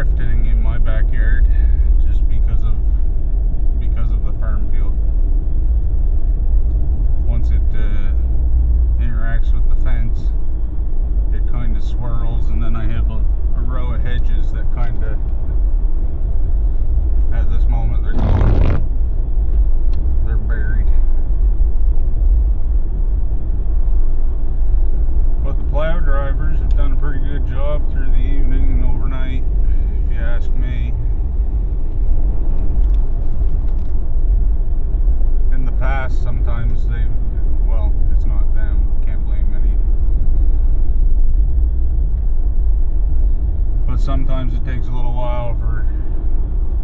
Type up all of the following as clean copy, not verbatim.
drifting in my backyard just because of the farm field. Once it interacts with the fence, it kind of swirls, and then I have a row of hedges that kind of, at this moment, they're gone. They're buried. But the plow drivers have done a pretty good job through the evening and overnight, if you ask me. In the past, sometimes it's not them, can't blame any. But sometimes it takes a little while for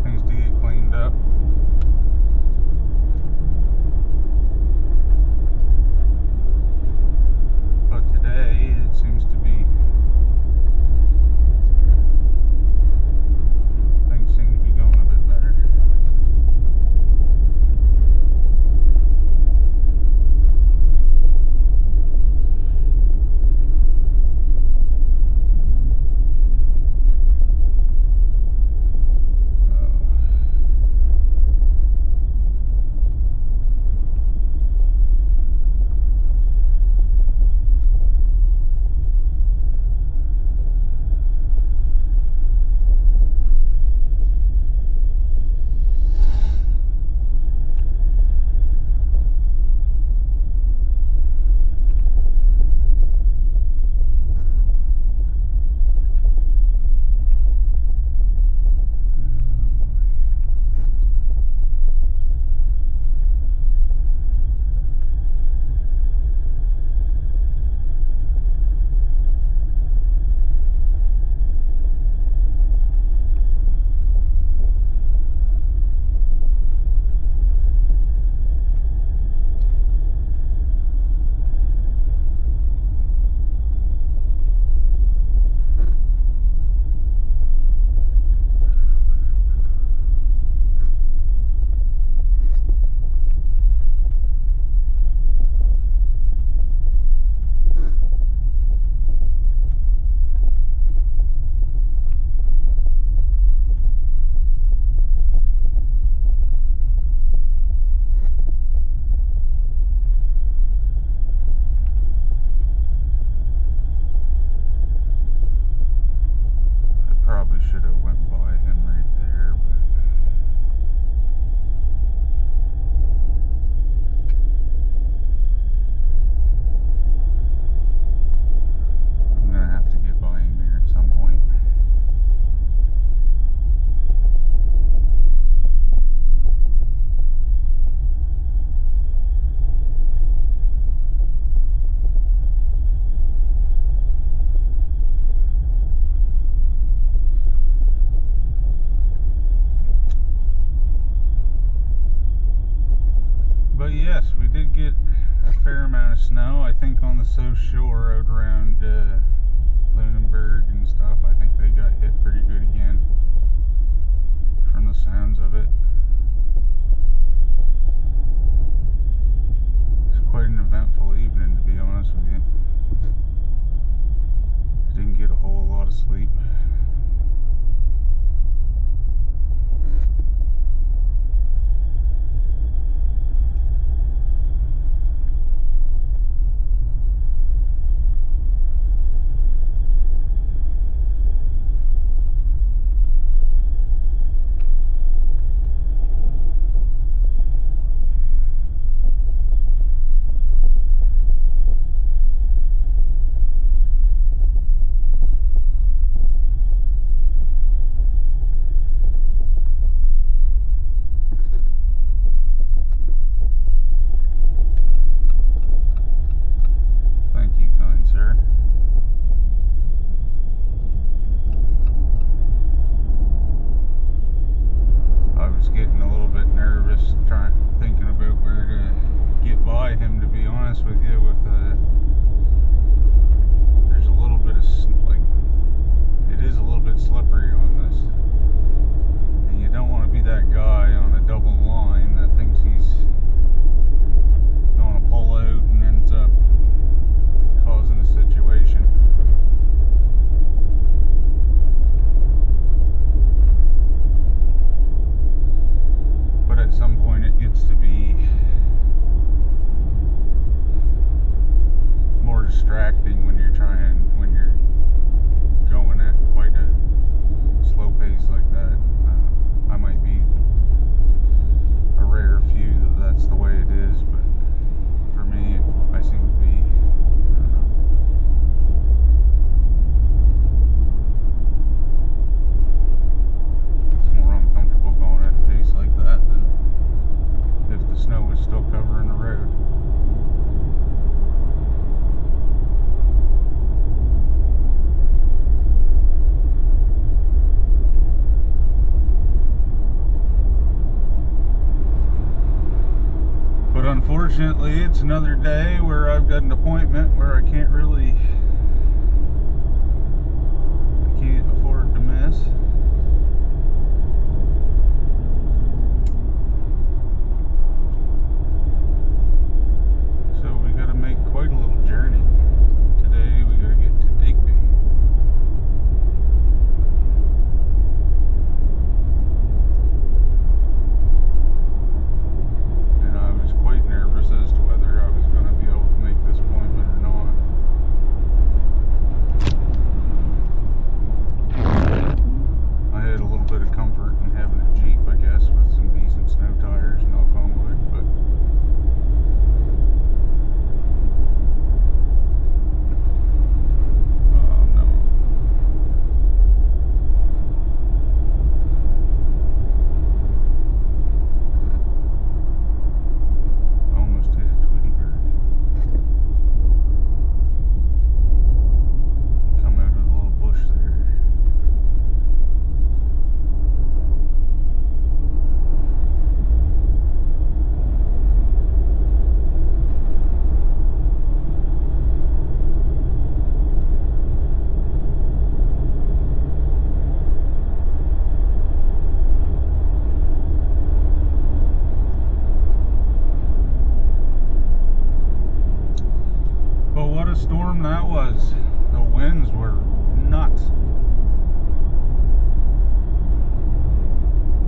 things to get cleaned up. But today, it seems to be, things seem to be going a bit better. Should have went by him right there, but I'm gonna have to get by him here at some point. But yes, we did get a fair amount of snow. I think on the South Shore out around Lunenburg and stuff, I think they got hit pretty good again from the sounds of it. It's quite an eventful evening, to be honest with you. Didn't get a whole lot of sleep. unfortunately, it's another day where I've got an appointment where I can't afford to miss. So we got to make quite a little journey. Today we got to get to Digby. And I was quite nervous as to whether I was going to be able to make this appointment or not. I had a little bit of comfort in having a Jeep, I guess, with some decent snow tires, knock on wood, but oh no. Almost hit a Tweety bird. He come out of a little bush there. But what a storm that was. The winds were nuts.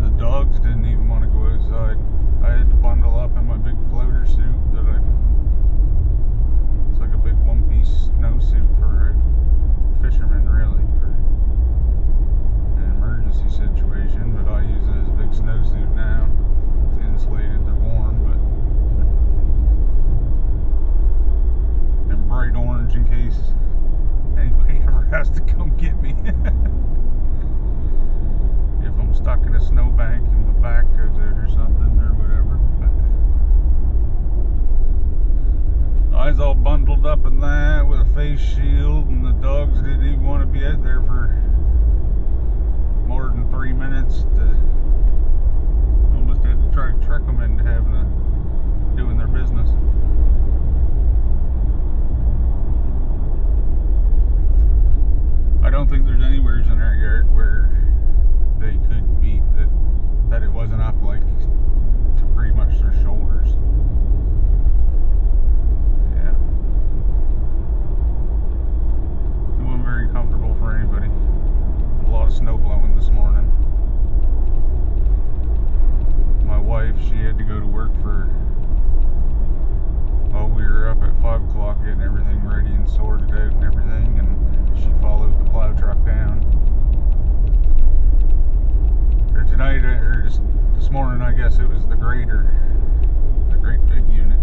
The dogs didn't even want to go outside. I had to bundle up in my big floater suit it's like a big one-piece snowsuit for a fisherman, really, for an emergency situation, but I use it as a big snowsuit now. It's insulated, they're warm, and bright orange in case anybody ever has to come get me. If I'm stuck in a snowbank and my back goes out or something or whatever. I was all bundled up in that with a face shield, and the dogs didn't even want to be out there for more than 3 minutes. Almost had to try to trick them into doing their business. I don't think there's anywhere in our yard where they could be that it wasn't up like to pretty much their shoulders. Yeah. It wasn't very comfortable for anybody. A lot of snow blowing this morning. My wife, she had to go to work we were up at 5 o'clock getting everything ready and sorted out and everything, and she followed the plow truck down. Or tonight, or just this morning, I guess it was the grader, the great big unit.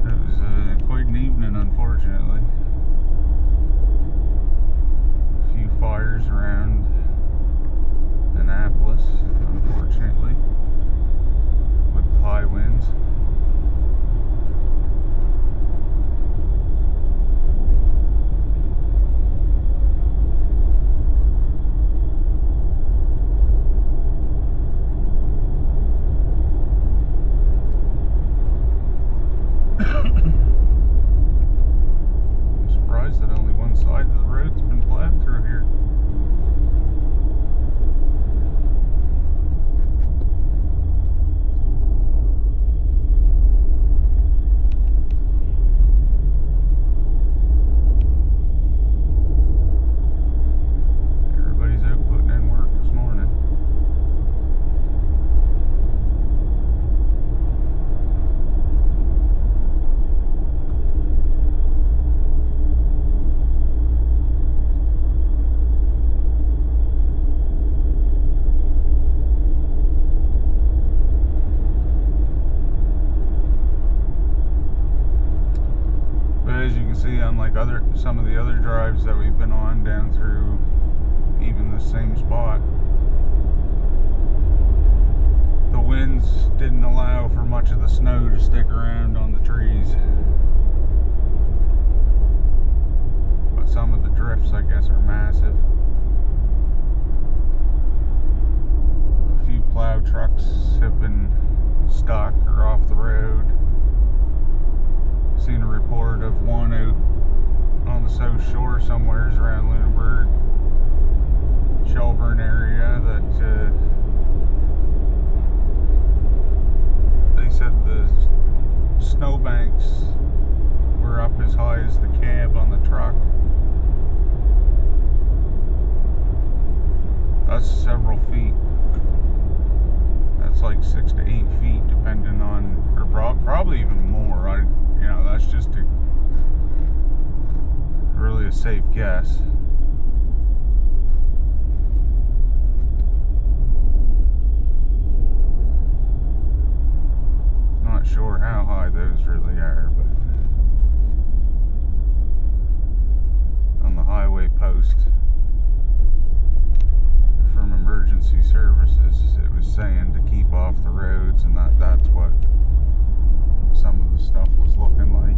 It was quite an evening, unfortunately. A few fires around Annapolis, unfortunately, with the high winds. I'm surprised that only one side of the road's been plowed through here. As you can see on like some of the other drives that we've been on down through even the same spot, the winds didn't allow for much of the snow to stick around on the trees, but some of the drifts, I guess, are massive. report of one out on the south shore somewheres around Lunenburg, Shelburne area that they said the snowbanks were up as high as the cab on the truck. That's several feet. That's like 6 to 8 feet, depending on, or probably even more. That's just really a safe guess. Not sure how high those really are, but on the highway post from emergency services, it was saying to keep off the roads, and that's what some of the stuff was looking like.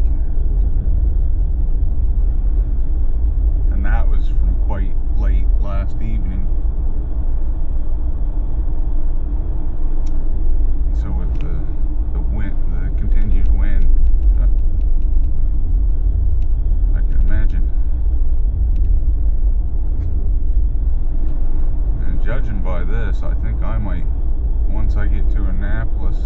And that was from quite late last evening. So with the wind, the continued wind, I can imagine. And judging by this, I think I might, once I get to Annapolis,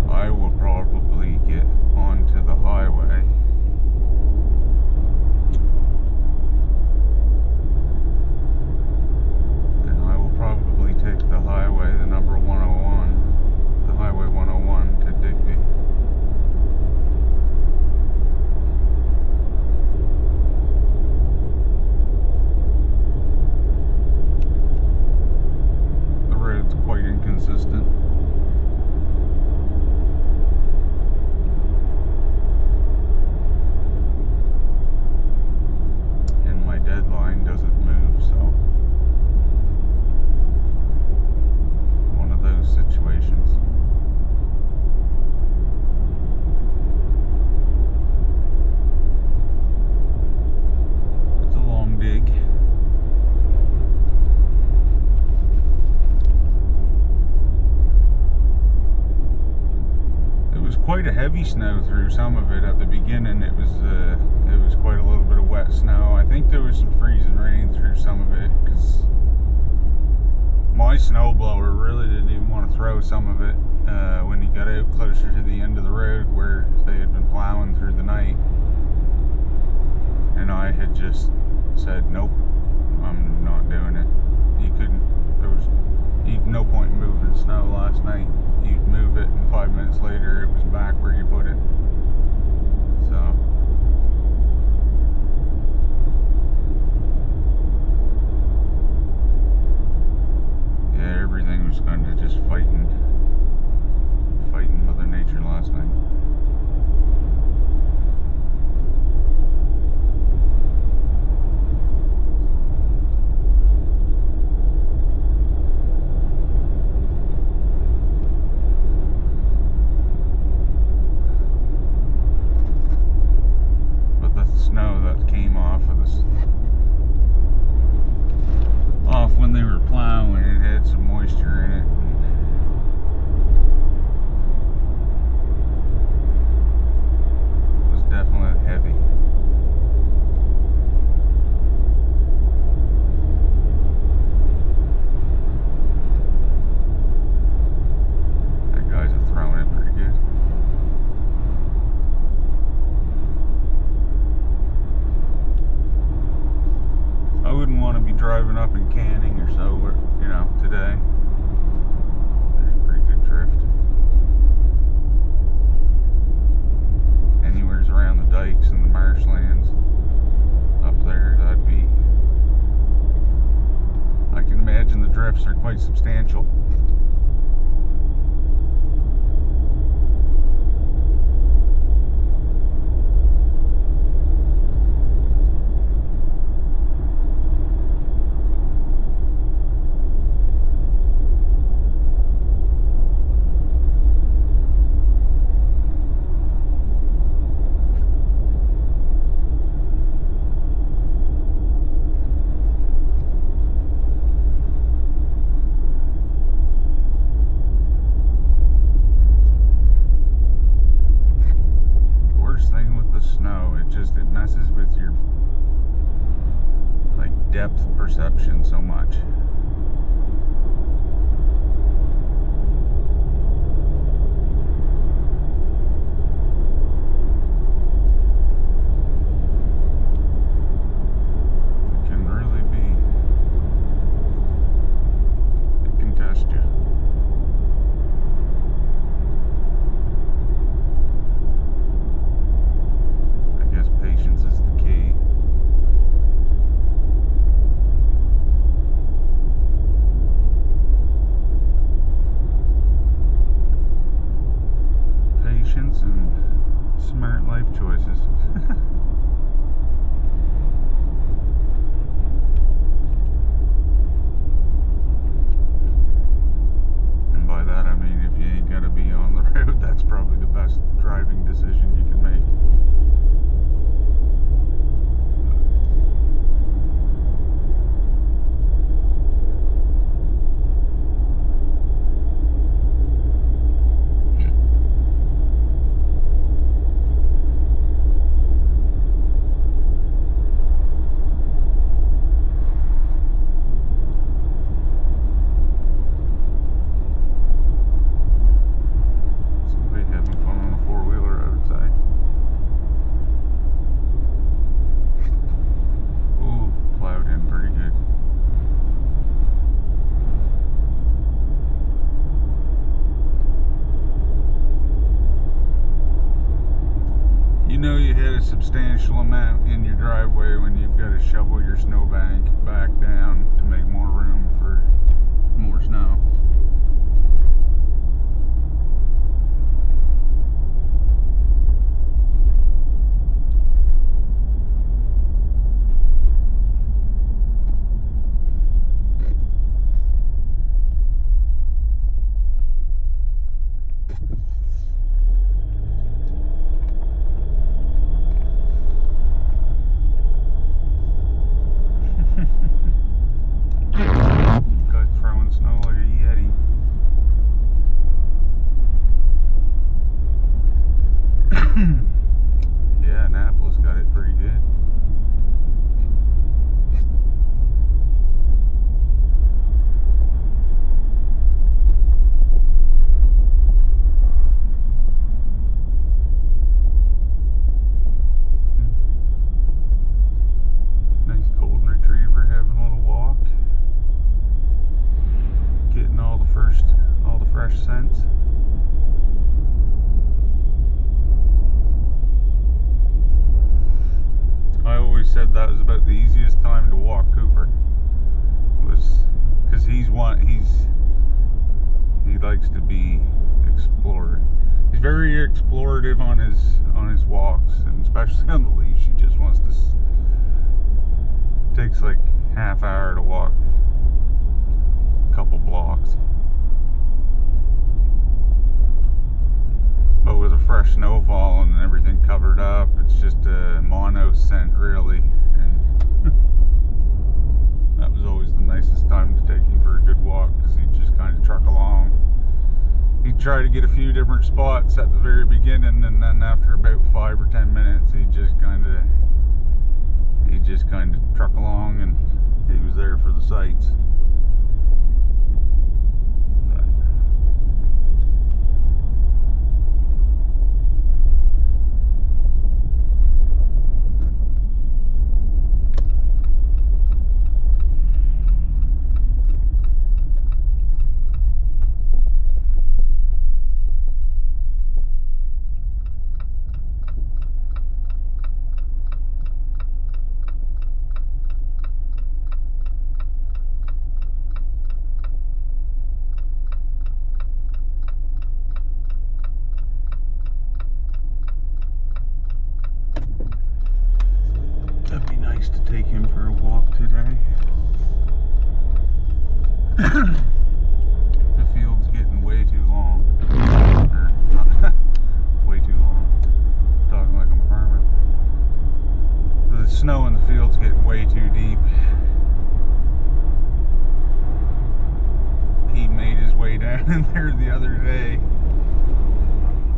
I will probably get onto the highway. And I will probably take the highway, the number 101, the highway 101 to Digby. The road's quite inconsistent. Deadline doesn't move, so one of those situations. It's a long dig. It was quite a heavy snow through some of it at the beginning. It was quite a little bit of wet snow. I think there was some freezing rain through some of it, because my snowblower really didn't even want to throw some of it when he got out closer to the end of the road where they had been plowing through the night. And I had just said, nope, I'm not doing it. There was no point in moving snow last night. You'd move it, and 5 minutes later it was back where you put it. So yeah, everything was kind of just fighting Mother Nature last night. perception so much. It can really be, it can test you. I guess patience is the key. Patience and smart life choices. And by that I mean if you ain't gotta be on the road, that's probably the best driving decision you can make. Substantial amount in your driveway when you've got to shovel your snowbank back down to make more room for more snow. Sense. I always said that was about the easiest time to walk Cooper, was because he likes to be explored. He's very explorative on his walks, and especially on the leash. He just wants to takes like half hour to walk a couple blocks. But with a fresh snowfall and everything covered up, it's just a mono scent really, and that was always the nicest time to take him for a good walk, because he'd just kind of truck along. He'd try to get a few different spots at the very beginning, and then after about 5 or 10 minutes he'd just kind of truck along, and he was there for the sights. That'd be nice to take him for a walk today. The field's getting way too long. Or not way too long. Talking like I'm a farmer. The snow in the field's getting way too deep. He made his way down in there the other day,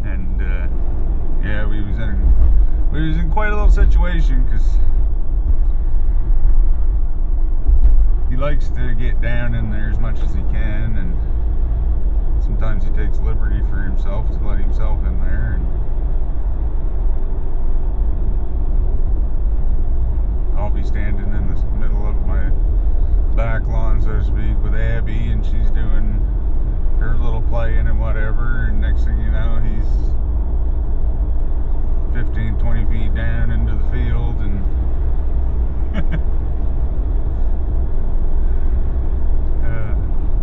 and yeah, we was in quite a little situation, because he likes to get down in there as much as he can, and sometimes he takes liberty for himself to let himself in there. And I'll be standing in the middle of my back lawn, so to speak, with Abby, and she's doing her little playing and whatever, and next thing you know, he's 15, 20 feet down into the field, and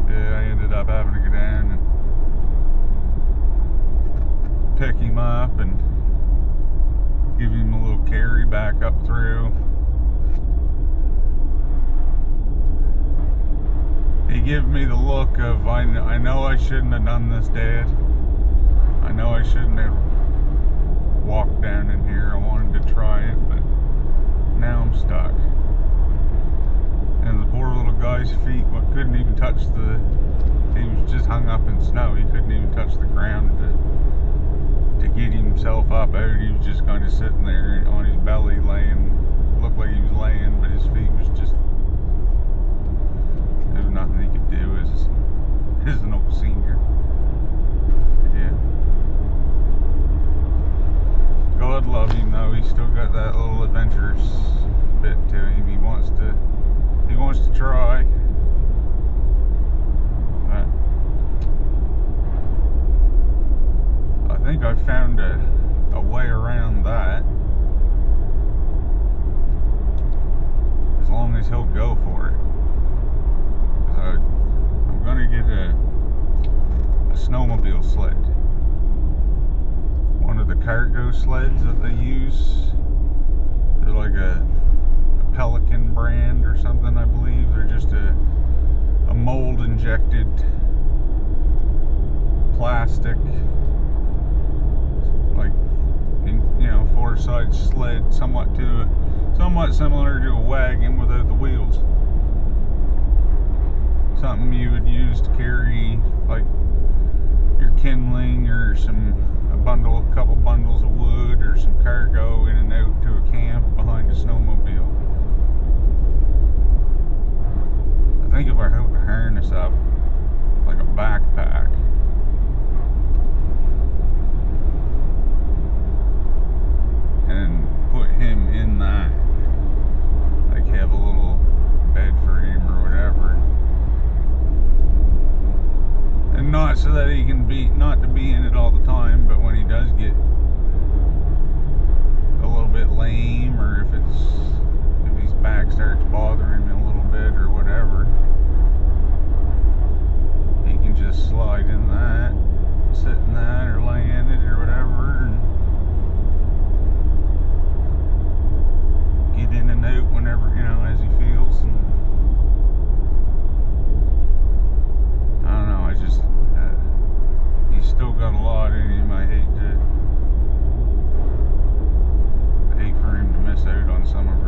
yeah, I ended up having to go down and pick him up and give him a little carry back up through. He gave me the look of, I know I shouldn't have done this, Dad. I know I shouldn't have walked down in here. I wanted to try it, but now I'm stuck. And the poor little guy's feet couldn't even touch he was just hung up in snow. He couldn't even touch the ground to get himself up out. He was just kind of sitting there on his belly laying, looked like he was laying, but his feet was just, there was nothing he could do as an old senior. Yeah. God love him though. He's still got that little adventurous bit to him. He wants to try. But I think I found a way around that. As long as he'll go for it. I'm gonna get a snowmobile sled. One of the cargo sleds that they use. They're like a Pelican brand or something, I believe. They're just a mold injected plastic, like, four-side sled, somewhat similar to a wagon without the wheels. Something you would use to carry like your kindling or a couple bundles of wood or some cargo in and out to a camp behind a snowmobile. I think if I hook a harness up like a backpack, and put him in that, like have a little bed for him or whatever. And not so that he can not to be in it all the time, but when he does get a little bit lame, or if his back starts bothering him a little bit or whatever, he can just slide in that, sit in that, or lay in it or whatever, and get in and out whenever, as he feels. And I don't know, he's still got a lot in him. I hate for him to miss out on some of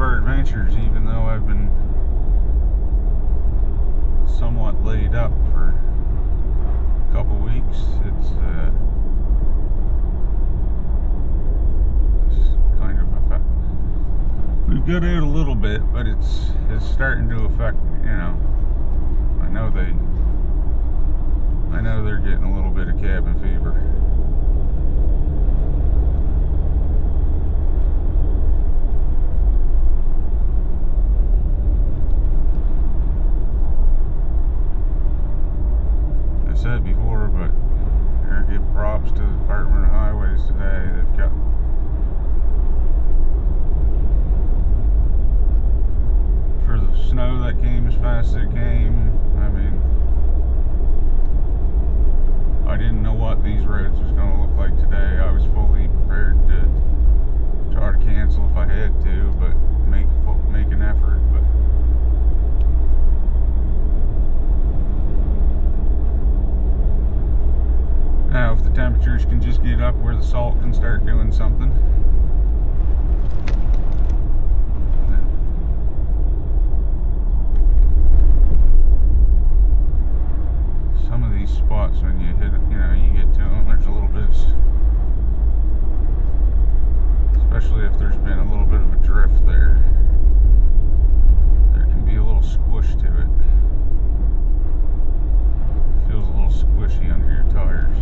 our adventures, even though I've been somewhat laid up for a couple weeks. It's kind of affect. We've got out a little bit, but it's starting to affect, I know they're getting a little bit of cabin fever. I said before, but I gotta give props to the Department of Highways today. They've got for the snow that came as fast as it came. I mean, I didn't know what these roads was going to look like today. I was fully prepared to try to cancel if I had to, but make an effort. But now, if the temperatures can just get up where the salt can start doing something. Some of these spots, when you hit it, you get to them, there's a little bit, especially if there's been a little bit of a drift there. squish to it. Feels a little squishy under your tires.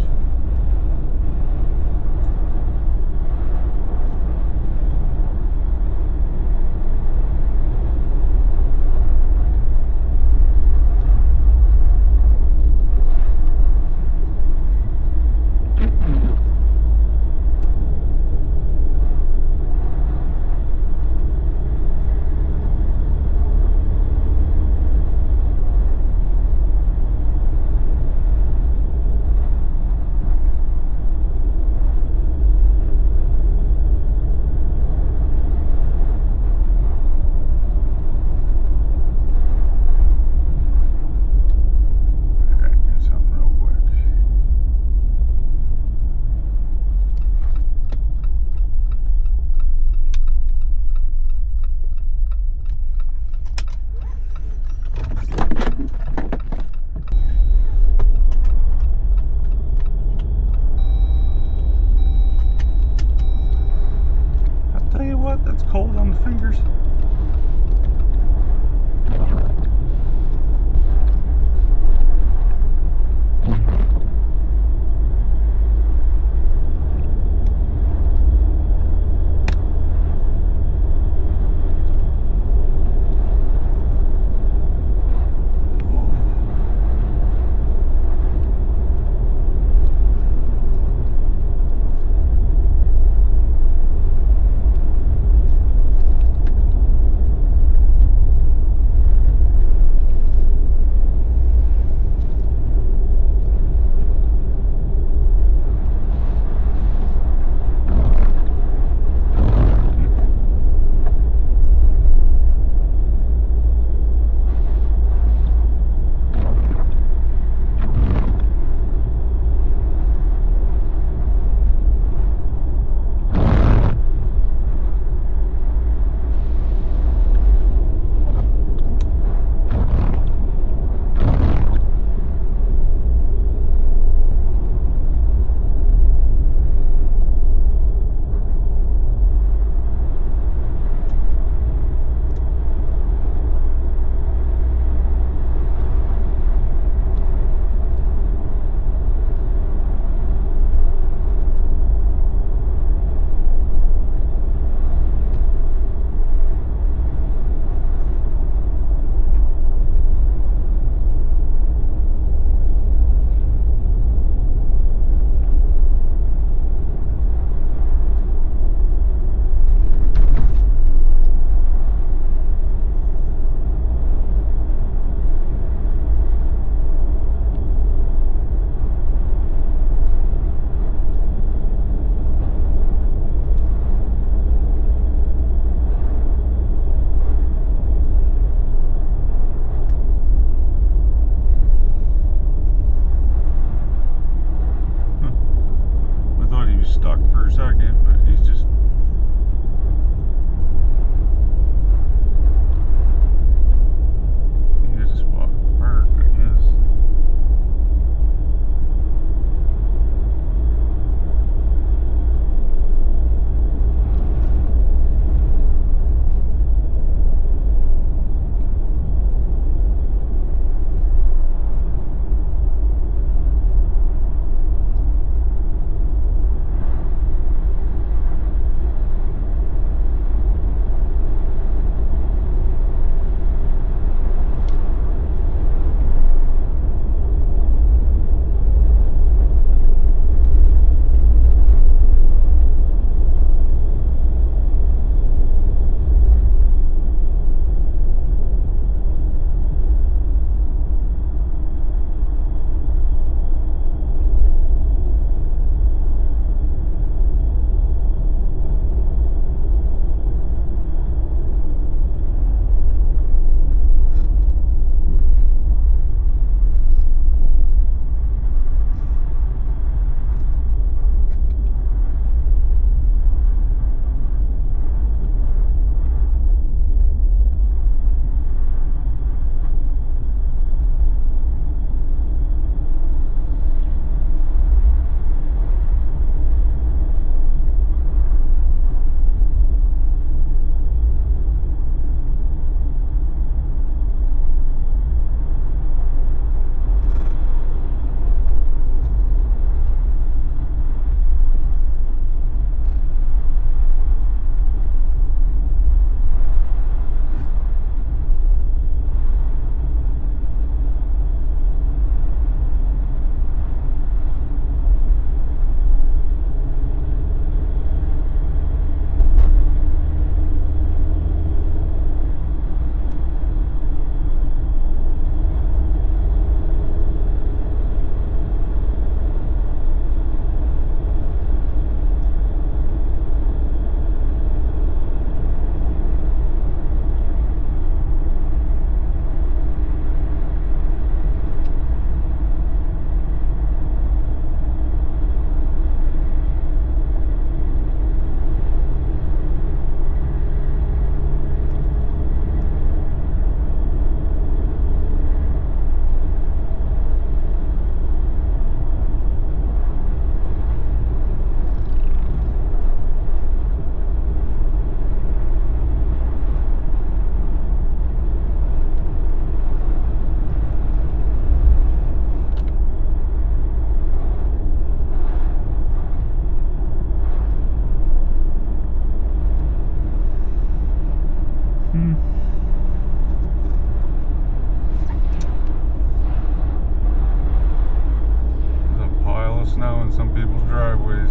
still snow in some people's driveways.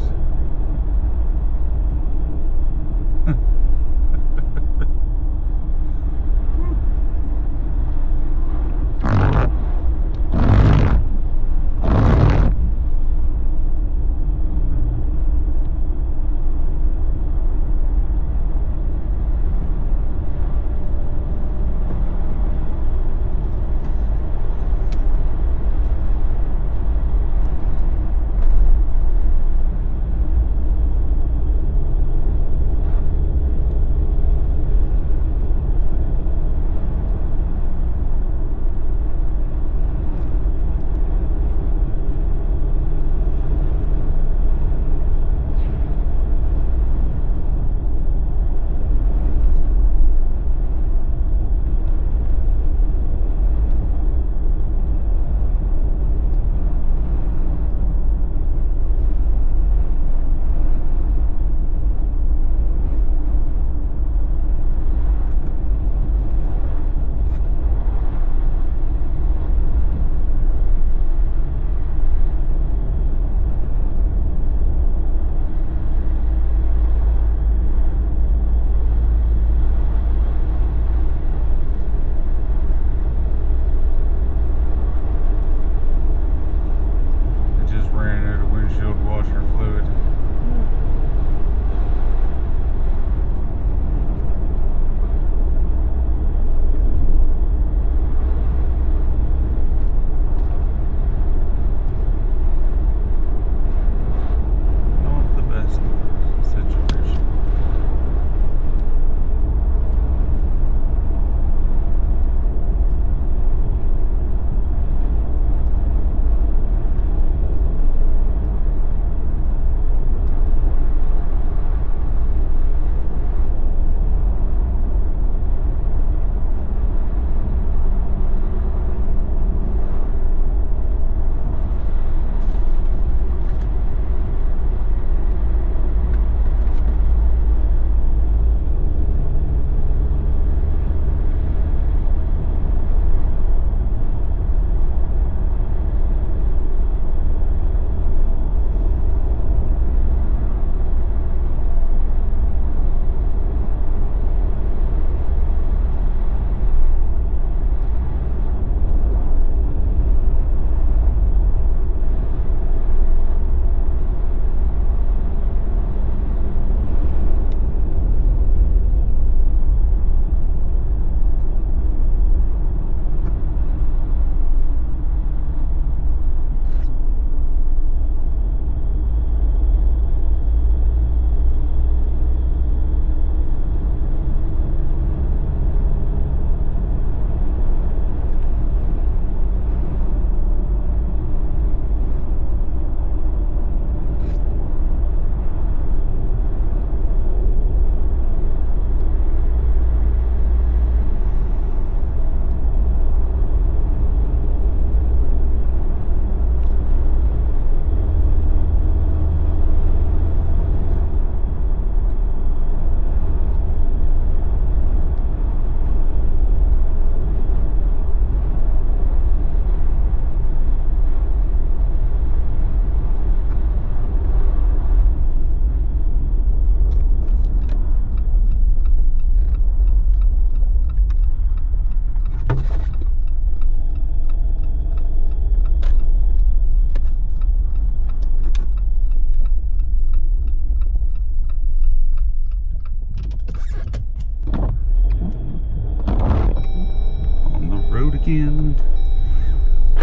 again.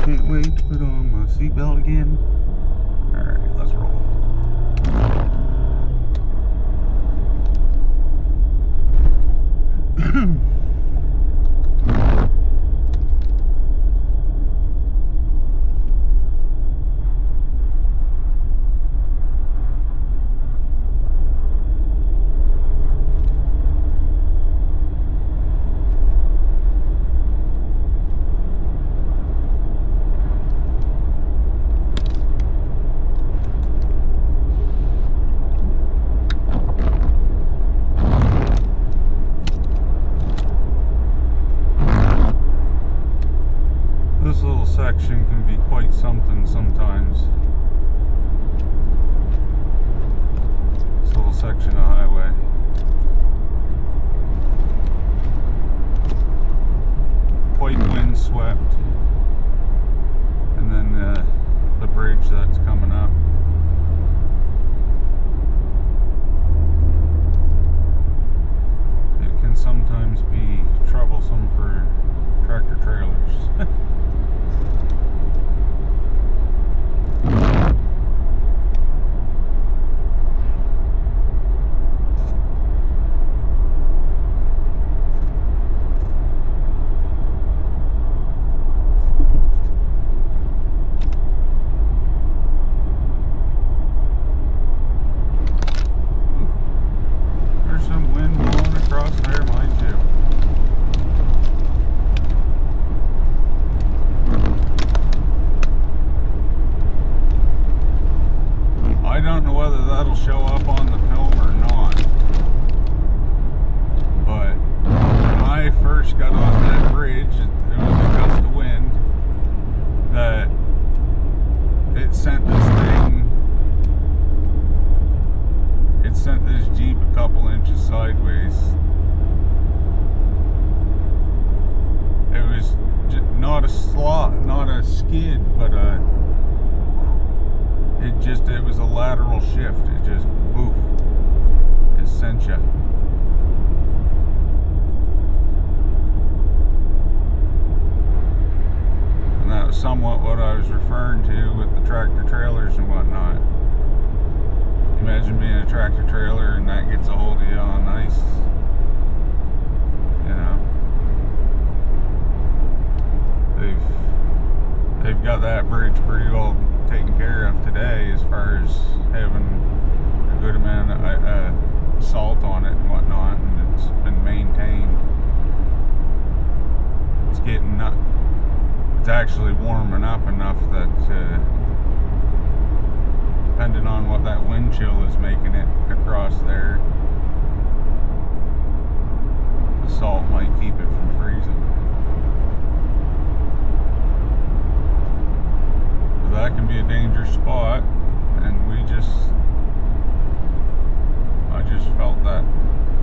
Can't wait to put on my seatbelt again. Alright, let's roll. whether that'll show up on the film or not. But when I first got on that bridge, it was a gust of wind that it sent this Jeep a couple inches sideways. It was not a skid, but it was a lateral shift. It just, poof, it sent you. And that was somewhat what I was referring to with the tractor trailers and whatnot. Imagine being a tractor trailer and that gets a hold of you on ice. You know, they've got that bridge pretty well taken care of today as far as having a good amount of salt on it and whatnot, and it's been maintained. It's actually warming up enough that depending on what that wind chill is making it across there, the salt might keep it from freezing. But that can be a dangerous spot, and I just felt that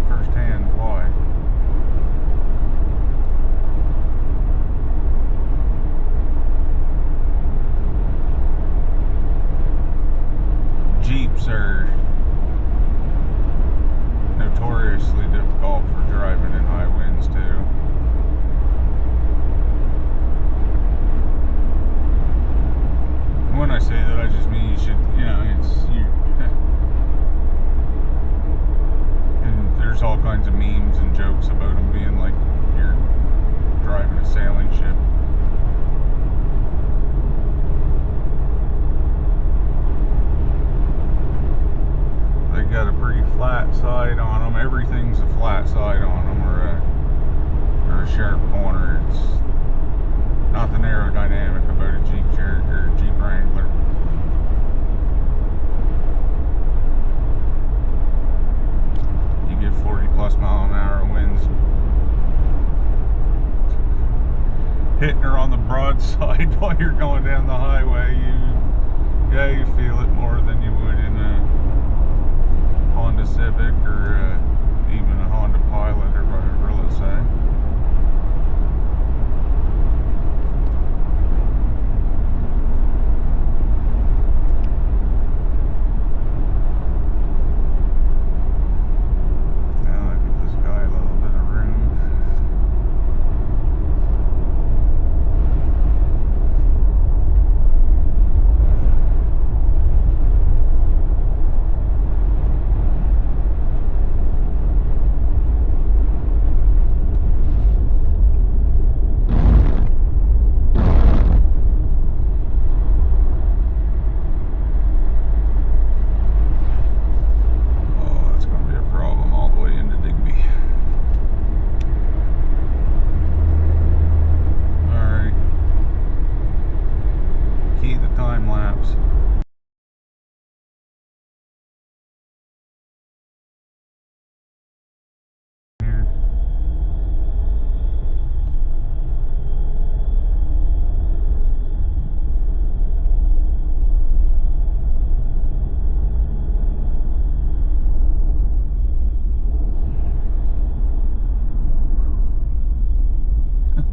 firsthand why. Jeeps are notoriously difficult for driving in high winds too. When I say that, I just mean you should, and there's all kinds of memes and jokes about them being like you're driving a sailing ship. They got a pretty flat side on them. Everything's a flat side on them, or a sharp corner. It's nothing aerodynamic about a Jeep or a Jeep Wrangler. You get 40+ mph winds hitting her on the broadside while you're going down the highway. You feel it more than you would in a Honda Civic or even a Honda Pilot or whatever, let's say. Now I'll give this guy a little bit of room.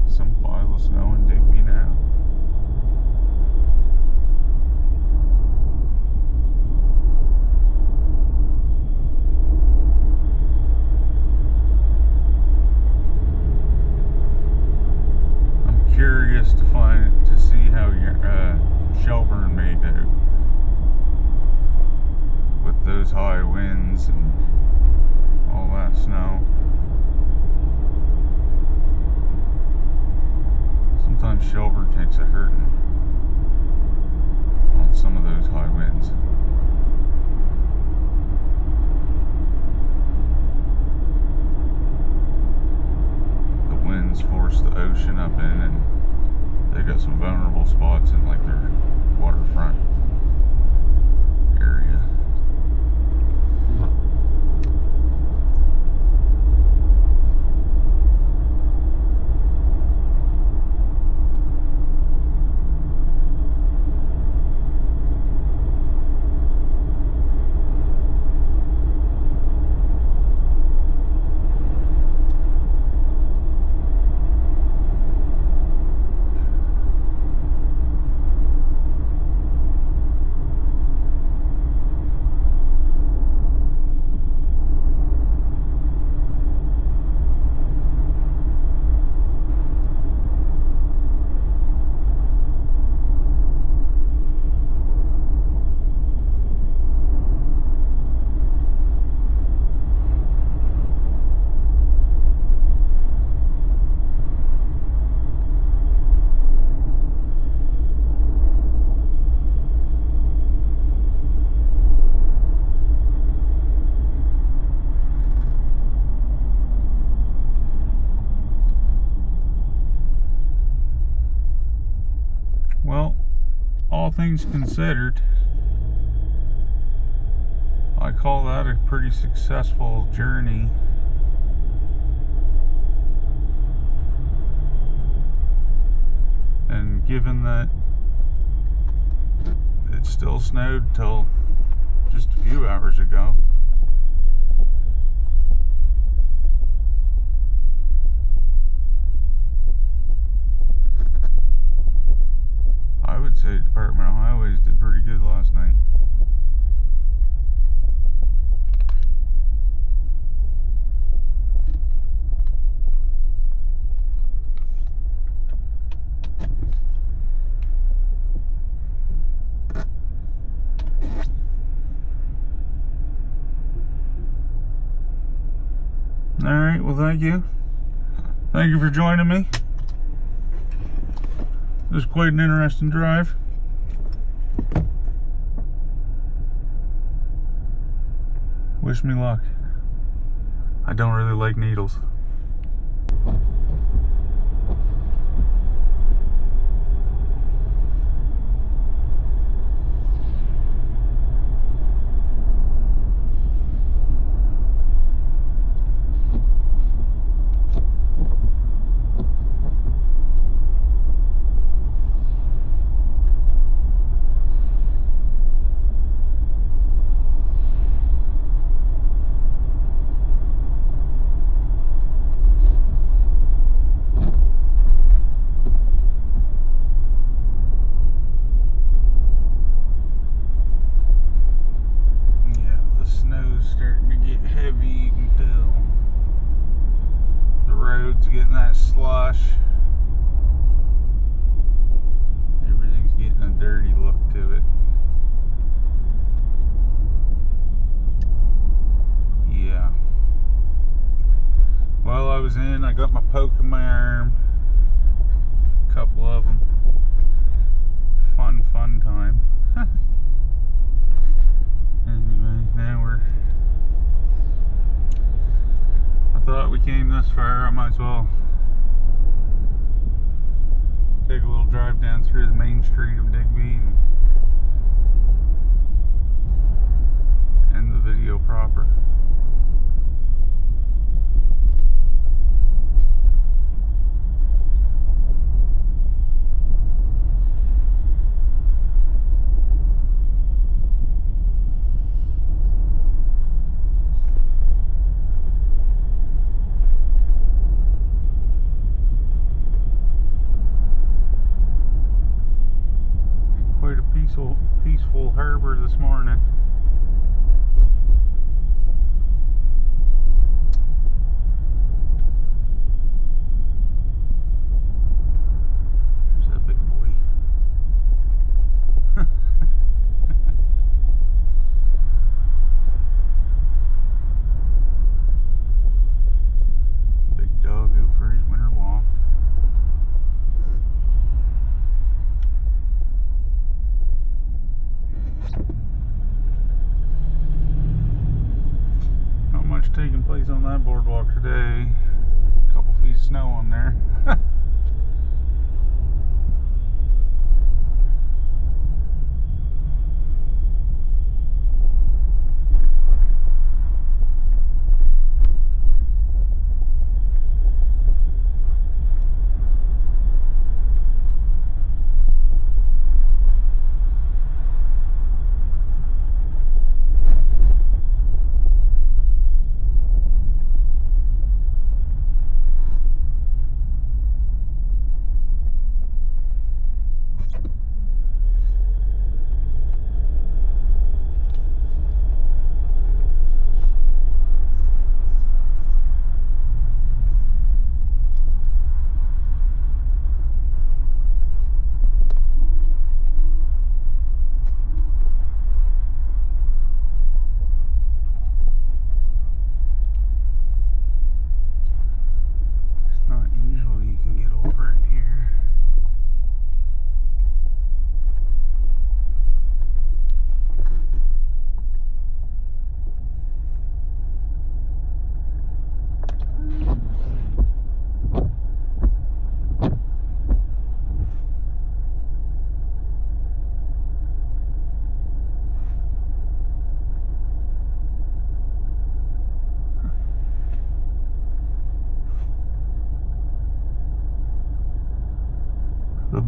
Some pile of snow in Digby now. I'm curious to see how your Shelburne may do with those high winds and all that snow. Sometimes Shelburne takes a hurting on some of those high winds. The winds force the ocean up in, and they got some vulnerable spots in like their waterfront area. things considered, I call that a pretty successful journey. And given that it still snowed till just a few hours ago, I would say Department of Highways did pretty good last night. Alright, well thank you. Thank you for joining me. It was quite an interesting drive. Wish me luck. I don't really like needles. Starting to get heavy, you can tell. The road's getting that slush. Everything's getting a dirty look to it. Yeah. While I was in, I got my poke in my arm. A couple of them. Fun time. Anyway, now I thought we came this far, I might as well take a little drive down through the main street of Digby and end the video proper. Peaceful harbor this morning. There's that big boy. Big dog out for his winter walk. Not much taking place on that boardwalk today. A couple feet of snow on there.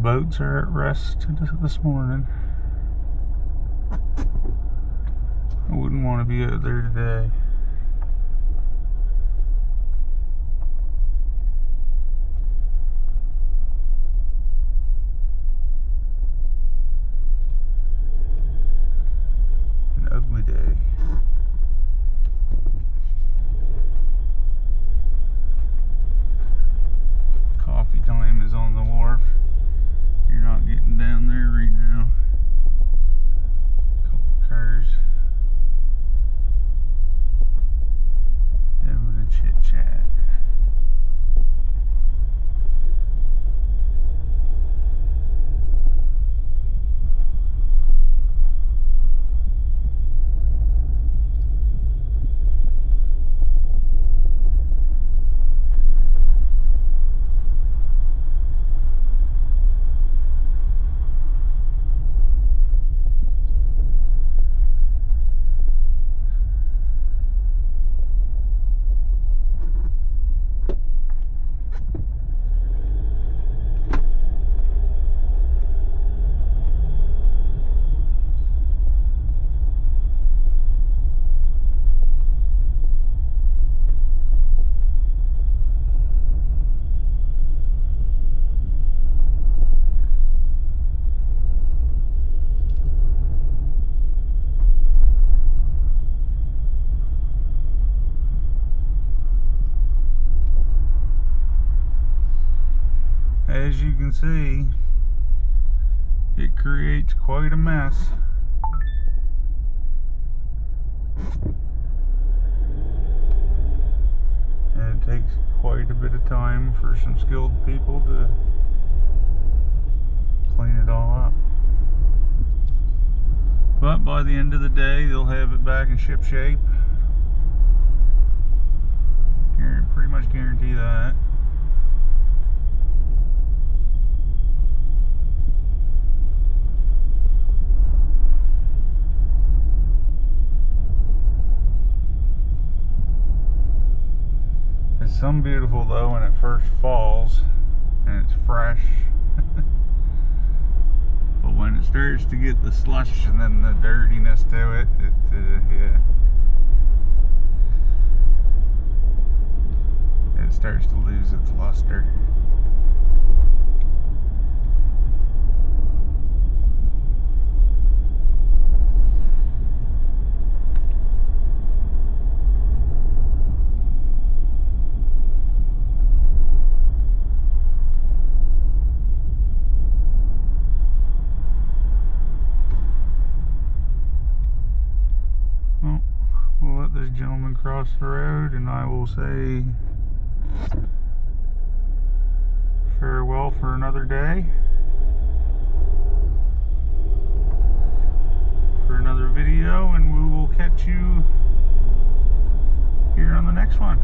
boats are at rest this morning. I wouldn't want to be out there today. An ugly day. Coffee time is on the wharf. You're not getting down there right now. Couple cars having a chit chat. As you can see, it creates quite a mess. And it takes quite a bit of time for some skilled people to clean it all up. But by the end of the day, they'll have it back in ship shape. Pretty much guarantee that. It's some beautiful though when it first falls and it's fresh. But when it starts to get the slush and then the dirtiness to it, yeah, it starts to lose its luster. We'll let this gentleman cross the road and I will say farewell for another day, for another video, and we will catch you here on the next one.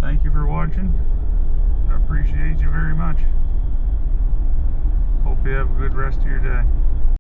Thank you for watching. I appreciate you very much. Hope you have a good rest of your day.